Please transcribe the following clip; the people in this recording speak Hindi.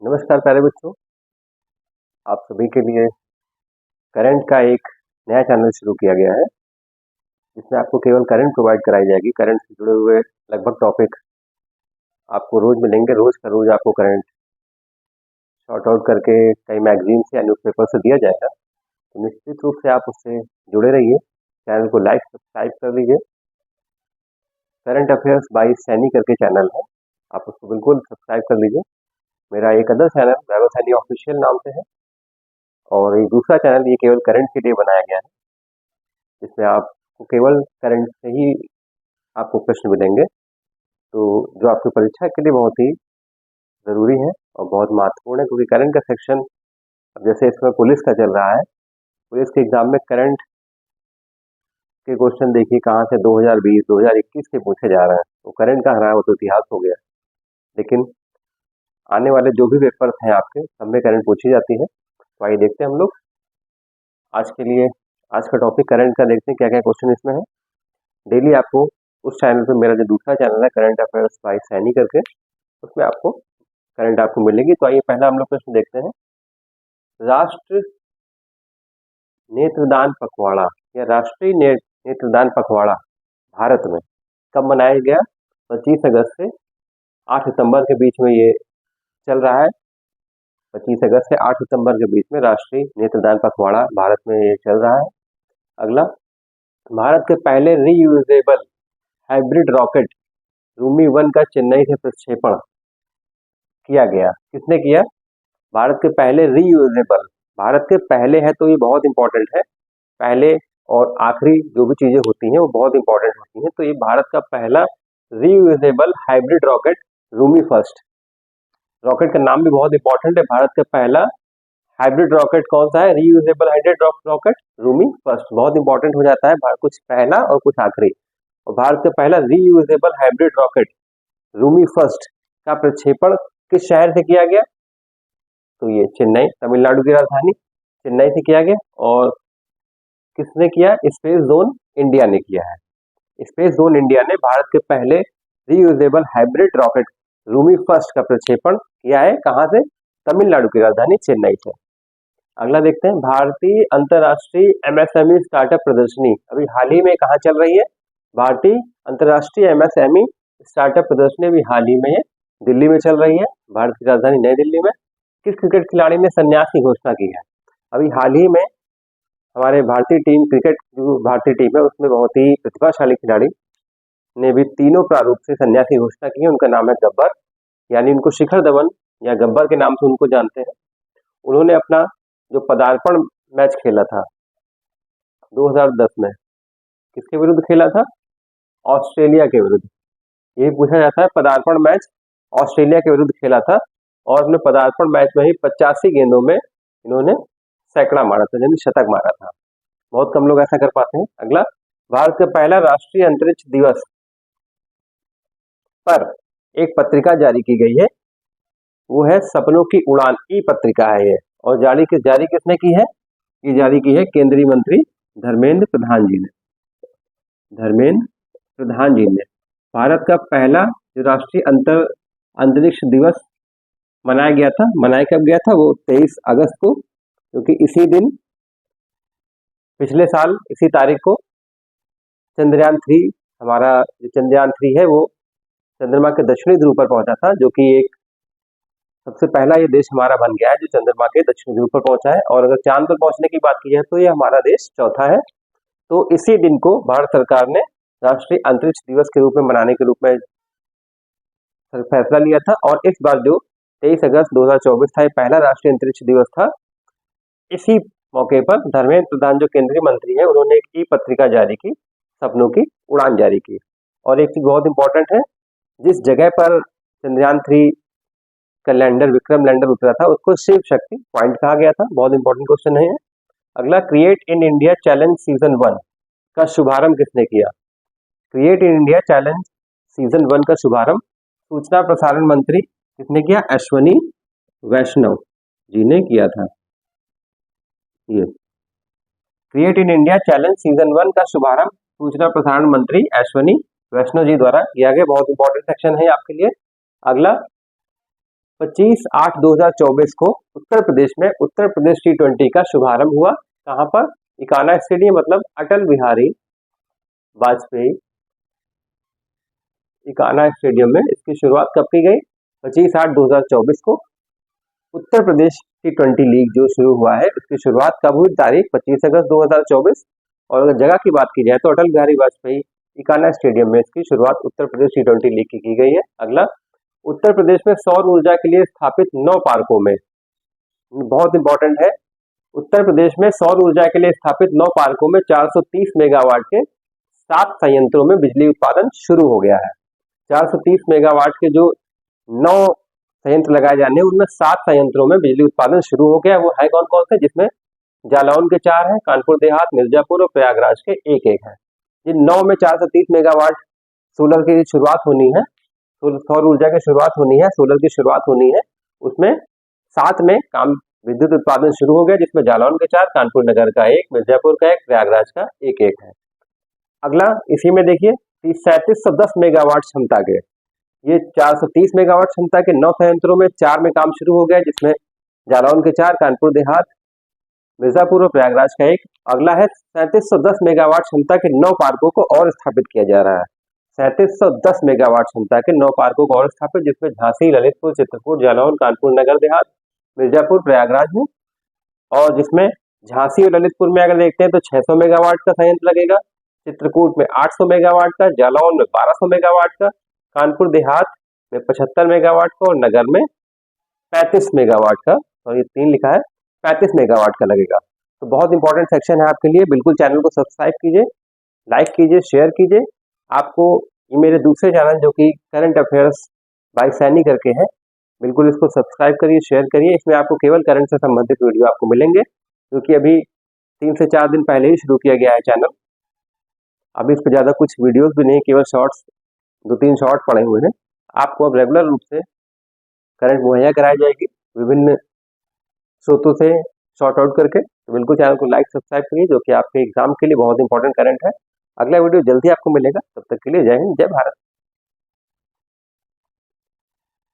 नमस्कार प्यारे बच्चों, आप सभी के लिए करंट का एक नया चैनल शुरू किया गया है जिसमें आपको केवल करंट प्रोवाइड कराई जाएगी। करंट से जुड़े हुए लगभग टॉपिक आपको रोज मिलेंगे। रोज का रोज आपको करंट शॉर्ट आउट करके कई मैगजीन से या न्यूज़पेपर से दिया जाएगा, तो निश्चित रूप से आप उससे जुड़े रहिए। चैनल को लाइक सब्सक्राइब कर लीजिए। करंट अफेयर्स बाय सैनी करके चैनल है, आप उसको बिल्कुल सब्सक्राइब कर लीजिए। मेरा एक अदर चैनल वैभव सैनी ऑफिशियल नाम से है, और एक दूसरा चैनल ये केवल करंट के लिए बनाया गया है, जिसमें आपको केवल करंट से ही आपको प्रश्न मिलेंगे, तो जो आपकी परीक्षा के लिए बहुत ही ज़रूरी है और बहुत महत्वपूर्ण है। क्योंकि करंट का सेक्शन, अब जैसे इसमें पुलिस का चल रहा है, पुलिस के एग्जाम में करंट के क्वेश्चन देखिए कहाँ से 2020 2021 के पूछे जा रहे हैं। तो करंट कहाँ रहा है, वो तो इतिहास हो गया। लेकिन आने वाले जो भी पेपर्स हैं आपके, सब में करंट पूछी जाती है। तो आइए देखते हैं हम लोग आज के लिए आज का टॉपिक करंट का, देखते हैं क्या क्या क्वेश्चन इसमें है। डेली आपको उस चैनल पे, मेरा जो दूसरा चैनल है करंट अफेयर्स बाय सैनी करके, उसमें आपको करंट आपको मिलेगी। तो आइए पहला हम लोग प्रश्न देखते हैं। राष्ट्र नेत्रदान पखवाड़ा या राष्ट्रीय नेत्रदान पखवाड़ा भारत में कब मनाया गया? 25 अगस्त से 8 सितंबर के बीच में ये चल रहा है। 25 अगस्त से 8 सितंबर के बीच में राष्ट्रीय नेत्रदान पखवाड़ा भारत में ये चल रहा है। अगला, भारत के पहले रीयूजेबल हाइब्रिड रॉकेट रूमी 1 का चेन्नई से प्रक्षेपण किया गया। किसने किया? भारत के पहले रीयूजेबल, भारत के पहले है तो ये बहुत इंपॉर्टेंट है। पहले और आखिरी जो भी चीजें होती हैं वो बहुत इंपॉर्टेंट होती हैं। तो ये भारत का पहला reusable hybrid rocket Rumi first, rocket का नाम भी बहुत इंपॉर्टेंट है। भारत का पहला हाइब्रिड रॉकेट कौन सा है? Reusable hybrid rocket Rumi first, बहुत इंपॉर्टेंट हो जाता है, कुछ पहला और कुछ आखिरी। और भारत का पहला reusable hybrid rocket Rumi first का प्रक्षेपण किस शहर से किया गया? तो ये चेन्नई, तमिलनाडु की राजधानी चेन्नई से किया गया। और किसने किया? स्पेस जोन इंडिया ने किया है। स्पेस जोन इंडिया ने भारत के पहले reusable hybrid rocket Rumi first का प्रक्षेपण किया है। कहां से? तमिलनाडु की राजधानी चेन्नई से। अगला देखते हैं, भारतीय अंतर्राष्ट्रीय एमएसएमई स्टार्टअप प्रदर्शनी अभी हाल ही में कहाँ चल रही है? भारतीय अंतर्राष्ट्रीय एमएसएमई स्टार्टअप प्रदर्शनी अभी हाल ही में दिल्ली में चल रही है, भारत की राजधानी नई दिल्ली में। किस क्रिकेट खिलाड़ी ने संन्यास की घोषणा की है? अभी हाल ही में हमारे भारतीय टीम, क्रिकेट जो भारतीय टीम है उसमें बहुत ही प्रतिभाशाली खिलाड़ी ने भी तीनों प्रारूप से संन्यास की घोषणा की है। उनका नाम है गब्बर, यानी उनको शिखर धवन या गब्बर के नाम से उनको जानते हैं। उन्होंने अपना जो पदार्पण मैच खेला था 2010 में, किसके विरुद्ध खेला था? ऑस्ट्रेलिया के विरुद्ध। यही पूछा जाता है, पदार्पण मैच ऑस्ट्रेलिया के विरुद्ध खेला था और अपने पदार्पण मैच में ही 85 गेंदों में इन्होंने सैकड़ा मारा था, यानी शतक मारा था। बहुत कम लोग ऐसा कर पाते हैं। अगला, भारत का पहला राष्ट्रीय अंतरिक्ष दिवस पर एक पत्रिका जारी की गई है, वो है सपनों की उड़ान, ई पत्रिका है ये। और जारी किसने की है? ये जारी की है केंद्रीय मंत्री धर्मेंद्र प्रधान जी ने। धर्मेंद्र प्रधान जी ने भारत का पहला जो राष्ट्रीय अंतरिक्ष दिवस मनाया गया था, मनाया कब गया था? वो 23 अगस्त को, क्योंकि इसी दिन पिछले साल इसी तारीख को चंद्रयान 3, हमारा जो चंद्रयान 3 है वो चंद्रमा के दक्षिणी ध्रुव पर पहुंचा था, जो कि एक सबसे पहला ये देश हमारा बन गया है जो चंद्रमा के दक्षिणी ध्रुव पर पहुंचा है। और अगर चांद पर पहुंचने की बात की है तो ये हमारा देश चौथा है। तो इसी दिन को भारत सरकार ने राष्ट्रीय अंतरिक्ष दिवस के रूप में मनाने के रूप में फैसला लिया था। और इस बार जो 23 अगस्त 2024 था, ये पहला राष्ट्रीय अंतरिक्ष दिवस था। इसी मौके पर धर्मेंद्र प्रधान जो केंद्रीय मंत्री है, उन्होंने एक ई पत्रिका जारी की, सपनों की उड़ान जारी की। और एक चीज बहुत इंपॉर्टेंट है, जिस जगह पर चंद्रयान 3 का लैंडर, विक्रम लैंडर उतरा था, उसको शिव शक्ति पॉइंट कहा गया था। बहुत इंपॉर्टेंट क्वेश्चन है। अगला, create in India challenge season 1 का शुभारंभ किसने किया? Create in India challenge season 1 का शुभारंभ सूचना प्रसारण मंत्री किसने किया? अश्वनी वैष्णव जी ने किया था। ये create in India challenge season 1 का शुभारंभ सूचना प्रसारण मंत्री अश्वनी वैष्णव जी द्वारा किया गया। बहुत इंपॉर्टेंट सेक्शन है आपके लिए। अगला, 25/8/2024 को उत्तर प्रदेश में उत्तर प्रदेश T20 का शुभारंभ हुआ। कहाँ पर? इकाना स्टेडियम, मतलब अटल बिहारी वाजपेयी इकाना स्टेडियम में इसकी शुरुआत कब की गई? 25/8/2024 को। उत्तर प्रदेश T20 लीग जो शुरू हुआ है उसकी शुरुआत कब हुई? तारीख 25 अगस्त 2024। और अगर जगह की बात की जाए तो अटल बिहारी वाजपेयी इकाना स्टेडियम में इसकी शुरुआत उत्तर प्रदेश T20 लीग की गई है। अगला, उत्तर प्रदेश में सौर ऊर्जा के लिए स्थापित 9 पार्कों में, बहुत इंपॉर्टेंट है, उत्तर प्रदेश में सौर ऊर्जा के लिए स्थापित 9 पार्कों में 430 मेगावाट के 7 संयंत्रों में बिजली उत्पादन शुरू हो गया है। 430 मेगावाट के जो 9 संयंत्र लगाए जाने उनमें 7 संयंत्रों में बिजली उत्पादन शुरू हो गया। वो है कौन कौन से? जिसमें जालौन के 4 हैं, कानपुर देहात, मिर्जापुर और प्रयागराज के 1-1 है। जिन 9 में 430 मेगावाट सोलर की शुरुआत होनी है, सौर ऊर्जा की शुरुआत होनी है, सोलर की शुरुआत होनी है, उसमें 7 में काम विद्युत उत्पादन शुरू हो गया, जिसमें जालौन के 4, कानपुर नगर का 1, मिर्जापुर का 1, प्रयागराज का 1-1 है। अगला, इसी में देखिए 3710 मेगावाट क्षमता के, ये 430 मेगावाट क्षमता के 9 संयंत्रों में 4 में काम शुरू हो गया, जिसमें जालौन के 4, कानपुर देहात, मिर्जापुर और प्रयागराज का 1। अगला है 3710 मेगावाट क्षमता के 9 पार्कों को और स्थापित किया जा रहा है। 3710 मेगावाट क्षमता के 9 पार्कों को और स्थापित, जिसमें झांसी, ललितपुर, चित्रकूट, जालौन, कानपुर नगर देहात, मिर्जापुर, प्रयागराज है। और जिसमें झांसी और ललितपुर में अगर देखते हैं तो 600 मेगावाट का संयंत्र लगेगा, चित्रकूट में 800 मेगावाट का, जालौन में 1200 मेगावाट का, कानपुर देहात में 75 मेगावाट का और नगर में 35 मेगावाट का, और ये 3 लिखा है, 35 मेगावाट का लगेगा। तो बहुत इंपॉर्टेंट सेक्शन है आपके लिए। बिल्कुल चैनल को सब्सक्राइब कीजिए, लाइक कीजिए, शेयर कीजिए। आपको ये मेरे दूसरे चैनल जो कि करंट अफेयर्स बाय सैनी करके है, बिल्कुल इसको सब्सक्राइब करिए, शेयर करिए। इसमें आपको केवल करंट से संबंधित वीडियो आपको मिलेंगे, क्योंकि अभी 3 से 4 दिन पहले ही शुरू किया गया है चैनल। अभी इस पर ज़्यादा कुछ वीडियोस भी नहीं, केवल शॉर्ट्स, 2-3 शॉर्ट पड़े हुए हैं। आपको अब रेगुलर रूप से करंट मुहैया कराई जाएगी विभिन्न स्रोतों से शॉर्ट आउट करके। तो बिल्कुल चैनल को लाइक सब्सक्राइब करिए, जो कि आपके एग्जाम के लिए बहुत इंपॉर्टेंट करंट है। अगला वीडियो जल्दी आपको मिलेगा, तब तक के लिए जय हिंद, जय भारत।